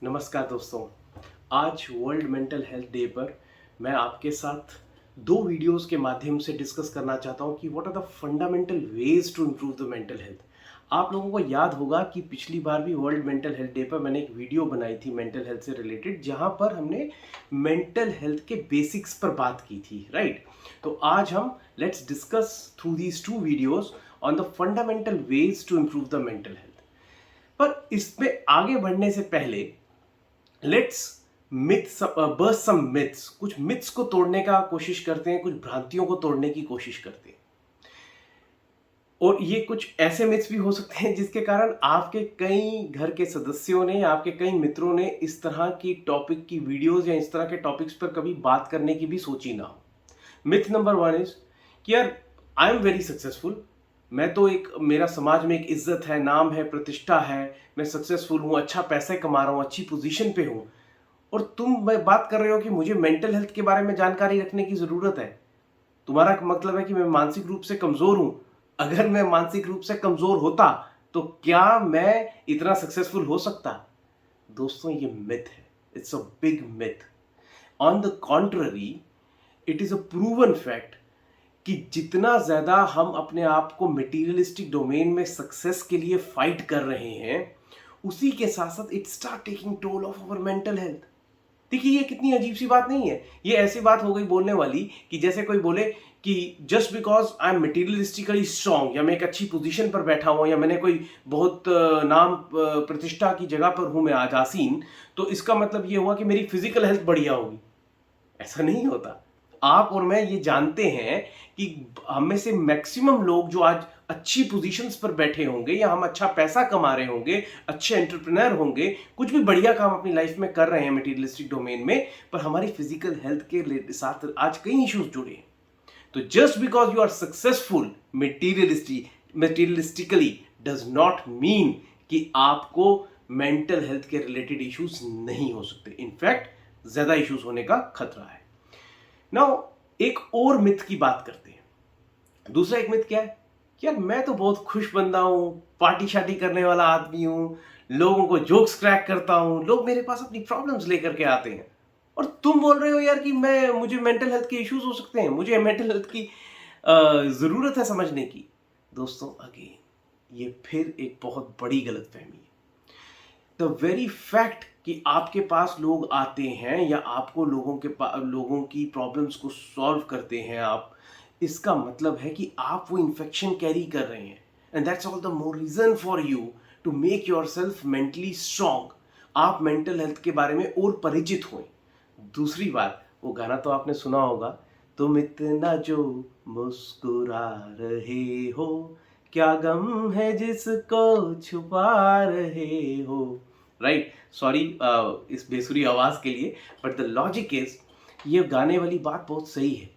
नमस्कार दोस्तों। आज वर्ल्ड मेंटल हेल्थ डे पर मैं आपके साथ दो वीडियोस के माध्यम से डिस्कस करना चाहता हूं कि what are the fundamental ways to improve the mental health. आप लोगों को याद होगा कि पिछली बार भी वर्ल्ड मेंटल हेल्थ डे पर मैंने एक वीडियो बनाई थी मेंटल हेल्थ से रिलेटेड, जहां पर हमने मेंटल हेल्थ के बेसिक्स पर बात की थी, राइट? तो आज हम let's discuss through these two videos on the fundamental ways to improve the mental health. पर इसमें आगे बढ़ने से पहले लेट्स बर्स्ट सम मिथ्स। कुछ मिथ्स को तोड़ने का कोशिश करते हैं, कुछ भ्रांतियों को तोड़ने की कोशिश करते हैं। और ये कुछ ऐसे मिथ्स भी हो सकते हैं जिसके कारण आपके कई घर के सदस्यों ने, आपके कई मित्रों ने इस तरह की टॉपिक की वीडियोस या इस तरह के टॉपिक्स पर कभी बात करने की भी सोची ना हो। मिथ नंबर वन इज कि यार, आई एम वेरी सक्सेसफुल। मैं तो एक, मेरा समाज में एक इज्जत है, नाम है, प्रतिष्ठा है, मैं सक्सेसफुल हूं, अच्छा पैसे कमा रहा हूं, अच्छी पोजीशन पे हूं, और तुम मैं बात कर रहे हो कि मुझे मेंटल हेल्थ के बारे में जानकारी रखने की जरूरत है। तुम्हारा मतलब है कि मैं मानसिक रूप से कमजोर हूं। अगर मैं मानसिक रूप से कमजोर होता तो क्या मैं इतना सक्सेसफुल हो सकता? दोस्तों, ये मिथ है। It's a big myth. On the contrary, it is a proven fact कि जितना ज्यादा हम अपने आप को मटेरियलिस्टिक डोमेन में सक्सेस के लिए फाइट कर रहे हैं, उसी के साथ साथ it start taking toll of our mental health. देखिए, ये कितनी अजीब सी बात नहीं है। ये ऐसी बात हो गई बोलने वाली कि जैसे कोई बोले कि just because I am materialistically strong, या मैं एक अच्छी पोजीशन पर बैठा हूं, या मैंने कोई बहुत नाम प्रतिष्ठा की जगह पर हूं मैं आज आसीन, तो इसका मतलब ये हुआ कि मेरी फिजिकल हेल्थ बढ़िया होगी। ऐसा नहीं होता। आप और मैं ये जानते हैं कि हम में से मैक्सिमम लोग जो आज अच्छी पोजीशंस पर बैठे होंगे, या हम अच्छा पैसा कमा रहे होंगे, अच्छे एंटरप्रेन्योर होंगे, कुछ भी बढ़िया काम अपनी लाइफ में कर रहे हैं मटेरियलिस्टिक डोमेन में, पर हमारी फिजिकल हेल्थ के साथ आज कई इश्यूज जुड़े हैं। तो just because you are successful materialistically does not mean कि आपको मेंटल हेल्थ के रिलेटेड इश्यूज नहीं हो सकते। इनफैक्ट ज्यादा इश्यूज होने का खतरा है। नाउ, एक और मिथ की बात करते हैं। दूसरा एक मिथ क्या है कि यार, मैं तो बहुत खुश बंदा हूं, पार्टी शार्टी करने वाला आदमी हूं, लोगों को जोक्स क्रैक करता हूं, लोग मेरे पास अपनी प्रॉब्लम्स लेकर के आते हैं, और तुम बोल रहे हो यार कि मुझे मेंटल हेल्थ के इश्यूज हो सकते हैं, मुझे मेंटल हेल्थ की जरूरत है समझने की। दोस्तों, अगेन ये फिर एक बहुत बड़ी गलतफहमी है। द वेरी फैक्ट कि आपके पास लोग आते हैं, या आपको लोगों की प्रॉब्लम्स को सॉल्व करते हैं आप, इसका मतलब है कि आप वो इन्फेक्शन कैरी कर रहे हैं। And that's all the more reason for you to make yourself mentally strong. आप मेंटल हेल्थ के बारे में और परिचित हुए। दूसरी बात, वो गाना तो आपने सुना होगा, तुम इतना जो मुस्कुरा रहे हो, क्या गम है जिसको छुपा रहे हो। राइट? सॉरी इस बेसुरी आवाज के लिए, बट द लॉजिक इज, ये गाने वाली बात बहुत सही है।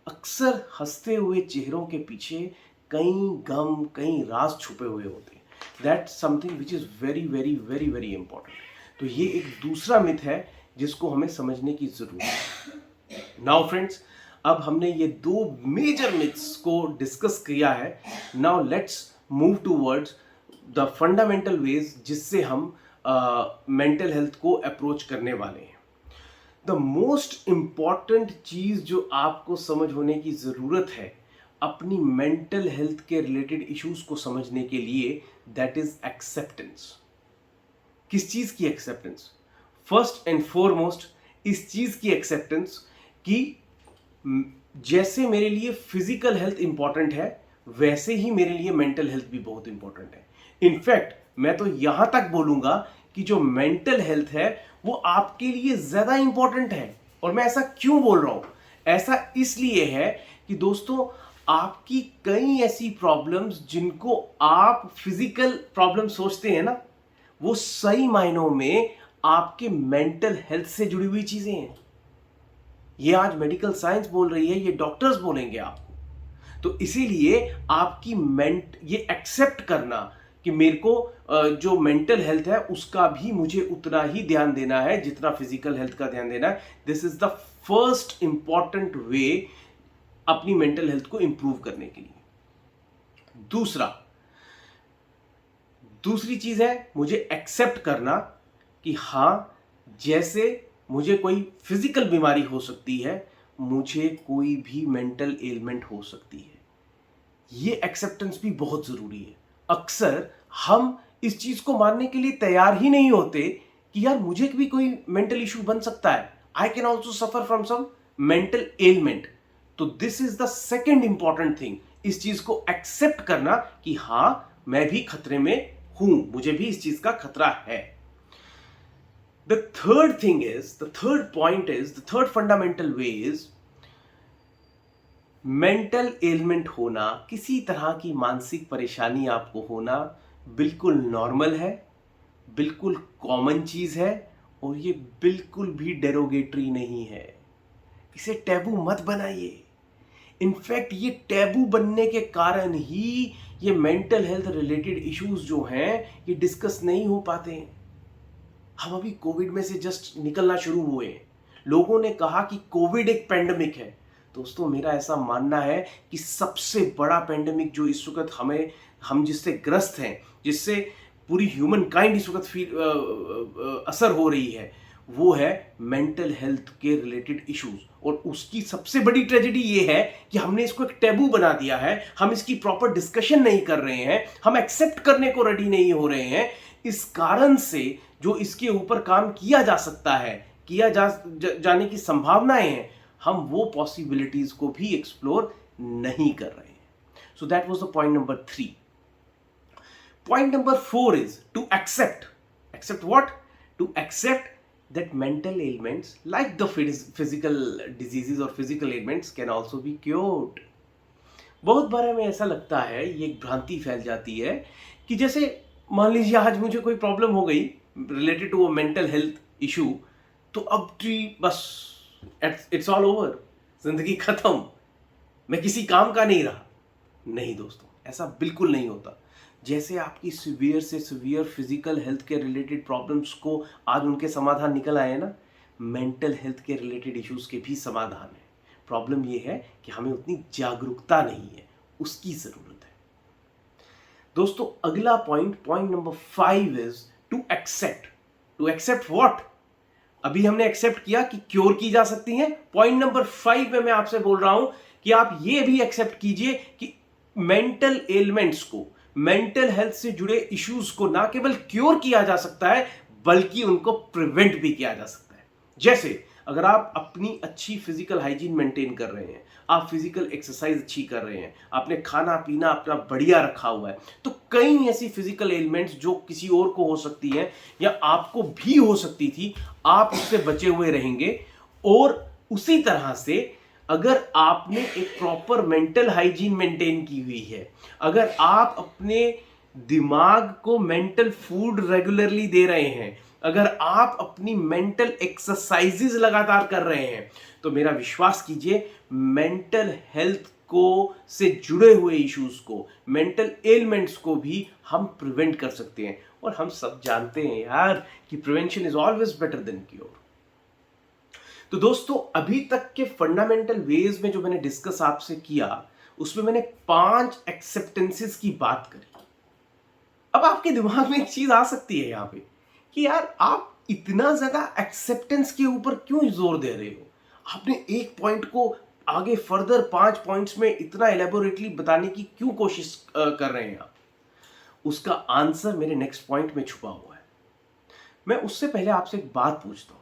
अक्सर हंसते हुए चेहरों के पीछे कई गम, कई राज छुपे हुए होते हैं। That's something which is very very very very important. तो ये एक दूसरा मिथ है जिसको हमें समझने की जरूरत है। नाउ फ्रेंड्स, अब हमने ये दो मेजर मिथ्स को डिस्कस किया है। Now let's move towards the fundamental ways जिससे हम मेंटल हेल्थ को अप्रोच करने वाले हैं। द मोस्ट इंपॉर्टेंट चीज जो आपको समझ होने की जरूरत है अपनी मेंटल हेल्थ के रिलेटेड इश्यूज को समझने के लिए, दैट इज एक्सेप्टेंस। किस चीज की एक्सेप्टेंस? फर्स्ट एंड फॉरमोस्ट इस चीज की एक्सेप्टेंस कि जैसे मेरे लिए फिजिकल हेल्थ इंपॉर्टेंट है, वैसे ही मेरे लिए मेंटल हेल्थ भी बहुत इंपॉर्टेंट है। इनफैक्ट मैं तो यहां तक बोलूंगा कि जो मेंटल हेल्थ है वो आपके लिए ज्यादा इंपॉर्टेंट है। और मैं ऐसा क्यों बोल रहा हूं? ऐसा इसलिए है कि दोस्तों, आपकी कई ऐसी प्रॉब्लम्स जिनको आप फिजिकल प्रॉब्लम सोचते हैं ना, वो सही मायनों में आपके मेंटल हेल्थ से जुड़ी हुई चीजें हैं। ये आज मेडिकल साइंस बोल रही है, ये डॉक्टर्स बोलेंगे आपको। तो इसीलिए आपकी ये एक्सेप्ट करना कि मेरे को जो मेंटल हेल्थ है उसका भी मुझे उतना ही ध्यान देना है जितना फिजिकल हेल्थ का ध्यान देना है, this is the first important way अपनी मेंटल हेल्थ को इंप्रूव करने के लिए। दूसरी चीज है मुझे एक्सेप्ट करना कि हाँ, जैसे मुझे कोई फिजिकल बीमारी हो सकती है, मुझे कोई भी मेंटल एलिमेंट हो सकती है। ये एक्सेप्टेंस भी बहुत जरूरी है। अक्सर हम इस चीज को मानने के लिए तैयार ही नहीं होते कि यार मुझे भी कोई मेंटल इशू बन सकता है, I can also suffer from some mental element. तो this is the second important thing, इस चीज को एक्सेप्ट करना कि हां, मैं भी खतरे में हूं, मुझे भी इस चीज का खतरा है। The third thing is, the third point is, the third fundamental way is, mental element होना, किसी तरह की मानसिक परेशानी आपको होना बिल्कुल नॉर्मल है, बिल्कुल कॉमन चीज है, और ये बिल्कुल भी डेरोगेटरी नहीं है। इसे टैबू मत बनाइए। इनफैक्ट ये टैबू बनने के कारण ही ये मेंटल हेल्थ रिलेटेड इश्यूज जो हैं ये डिस्कस नहीं हो पाते हैं। हम अभी कोविड में से जस्ट निकलना शुरू हुए हैं। लोगों ने कहा कि कोविड एक पेंडेमिक है। दोस्तों, मेरा ऐसा मानना है कि सबसे बड़ा पेंडेमिक जो इस वक्त हम जिससे ग्रस्त हैं, जिससे पूरी ह्यूमन काइंड इस वक्त असर हो रही है, वो है मेंटल हेल्थ के रिलेटेड इश्यूज। और उसकी सबसे बड़ी ट्रेजेडी ये है कि हमने इसको एक टैबू बना दिया है। हम इसकी प्रॉपर डिस्कशन नहीं कर रहे हैं, हम एक्सेप्ट करने को रेडी नहीं हो रहे हैं। इस कारण से जो इसके ऊपर काम किया जा सकता है, जाने की संभावनाएं हैं, हम वो पॉसिबिलिटीज को भी एक्सप्लोर नहीं कर रहे हैं। So that was the point number 3. Point number 4 is to accept. Accept what? To accept that mental ailments, like the physical diseases or physical ailments, can also be cured. बहुत बार हमें ऐसा लगता है, ये एक भ्रांति फैल जाती है कि जैसे मान लीजिए आज मुझे कोई प्रॉब्लम हो गई related to a mental health issue, तो अब जी बस इट्स ऑल ओवर, जिंदगी खत्म, मैं किसी काम का नहीं रहा। नहीं दोस्तों, ऐसा बिल्कुल नहीं होता। जैसे आपकी सीवियर से सीवियर फिजिकल हेल्थ के रिलेटेड प्रॉब्लम्स को आज उनके समाधान निकल आए हैं ना, मेंटल हेल्थ के रिलेटेड इश्यूज के भी समाधान है। प्रॉब्लम ये है कि हमें उतनी जागरूकता नहीं है, उसकी जरूरत है। दोस्तों, अगला point number 5 is to accept. To accept what? अभी हमने एक्सेप्ट किया कि क्योर की जा सकती है। पॉइंट नंबर 5 में मैं आपसे बोल रहा हूं कि आप ये भी एक्सेप्ट कीजिए कि मेंटल एलिमेंट्स को, मेंटल हेल्थ से जुड़े इश्यूज को ना केवल क्योर किया जा सकता है, बल्कि उनको प्रिवेंट भी किया जा सकता है। जैसे अगर आप अपनी अच्छी फिजिकल हाइजीन मेंटेन कर रहे हैं, आप फिजिकल एक्सरसाइज अच्छी कर रहे हैं, आपने खाना पीना अपना बढ़िया रखा हुआ है, तो कई ऐसी फिजिकल एलिमेंट्स जो किसी और को हो सकती हैं या आपको भी हो सकती थी, आप उससे बचे हुए रहेंगे। और उसी तरह से अगर आपने एक प्रॉपर मेंटल हाइजीन मेंटेन की हुई है, अगर आप अपने दिमाग को मेंटल फूड रेगुलरली दे रहे हैं, अगर आप अपनी मेंटल एक्सरसाइजेज लगातार कर रहे हैं, तो मेरा विश्वास कीजिए, मेंटल हेल्थ को से जुड़े हुए इश्यूज को, मेंटल एलिमेंट्स को भी हम प्रिवेंट कर सकते हैं। और हम सब जानते हैं यार कि prevention is always better than cure. तो दोस्तों, अभी तक के फंडामेंटल वेज में जो मैंने डिस्कस आपसे किया, उसमें मैंने 5 एक्सेप्टेंसेस की बात करी। अब आपके दिमाग में एक चीज आ सकती है यहां पे कि यार आप इतना ज्यादा एक्सेप्टेंस के ऊपर क्यों जोर दे रहे हो? आपने एक पॉइंट को आगे फर्दर 5 पॉइंट्स में इतना एलेबोरेटली बताने की क्यों कोशिश कर रहे हैं आप? उसका आंसर मेरे नेक्स्ट पॉइंट में छुपा हुआ है। मैं उससे पहले आपसे एक बात पूछता हूं।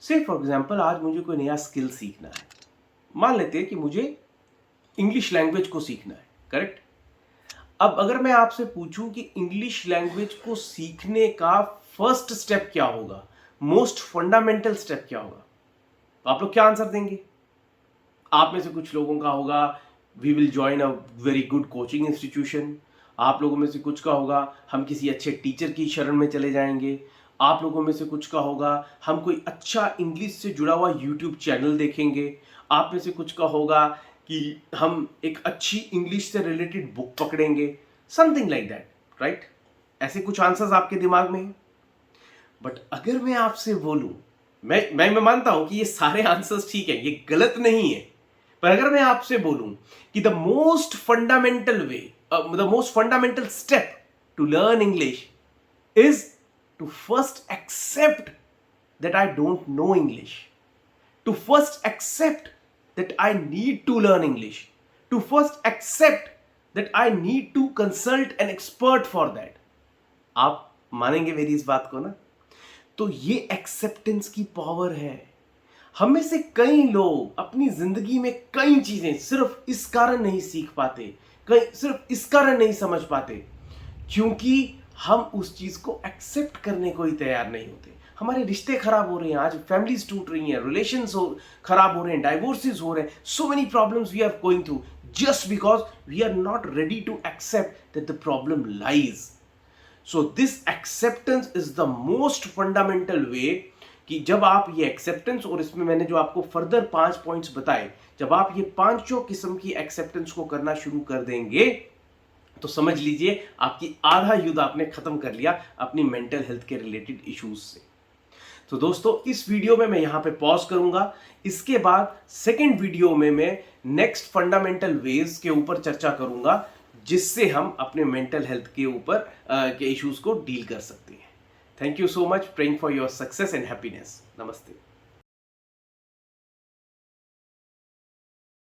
से फॉर एग्जाम्पल, आज मुझे कोई नया स्किल सीखना है। मान लेते हैं कि मुझे इंग्लिश लैंग्वेज को सीखना है, करेक्ट? अब अगर मैं आपसे पूछूं कि इंग्लिश लैंग्वेज को सीखने का फर्स्ट स्टेप क्या होगा, मोस्ट फंडामेंटल स्टेप क्या होगा, तो आप लोग क्या आंसर देंगे? आप में से कुछ लोगों का होगा we will join a very good coaching institution. आप लोगों में से कुछ का होगा हम किसी अच्छे टीचर की शरण में चले जाएंगे। आप लोगों में से कुछ का होगा हम कोई अच्छा इंग्लिश से जुड़ा हुआ यूट्यूब चैनल देखेंगे। आप में से कुछ का होगा कि हम एक अच्छी इंग्लिश से रिलेटेड बुक पकड़ेंगे, समथिंग लाइक दैट, राइट? ऐसे कुछ आंसर्स आपके दिमाग में हैं। बट अगर मैं आपसे बोलूं, मैं मानता हूं कि ये सारे आंसर्स ठीक है, ये गलत नहीं है, पर अगर मैं आपसे बोलूं कि the most fundamental way, the most fundamental step to learn English is to first accept that I don't know English, to first accept that I need to learn English, to first accept that I need to consult an expert for that. आप मानेंगे मेरी इस बात को ना? तो ये acceptance की पावर है। हम में से कई लोग अपनी जिंदगी में कई चीजें सिर्फ इस कारण नहीं सीख पाते, कई सिर्फ इस कारण नहीं समझ पाते क्योंकि हम उस चीज को एक्सेप्ट करने को ही तैयार नहीं होते। हमारे रिश्ते खराब हो रहे हैं, आज फैमिलीज टूट रही हैं, रिलेशंस खराब हो रहे हैं, डाइवोर्सेस हो रहे हैं, so many problems we are going through just because we are not ready to accept that the problem lies. So this acceptance is the most fundamental way कि जब आप ये एक्सेप्टेंस, और इसमें मैंने जो आपको फर्दर 5 पॉइंट्स बताए, जब आप ये 5 किस्म की एक्सेप्टेंस को करना शुरू कर देंगे तो समझ लीजिए आपकी आधा युद्ध आपने खत्म कर लिया अपनी मेंटल हेल्थ के रिलेटेड इश्यूज से। तो दोस्तों इस वीडियो में मैं यहां पे पॉज करूंगा, इसके बाद सेकंड वीडियो में मैं नेक्स्ट फंडामेंटल वेज के ऊपर चर्चा करूंगा जिससे हम अपने मेंटल हेल्थ के ऊपर के इश्यूज को डील कर सकते हैं। Thank you so much, praying for your success and happiness. नमस्ते।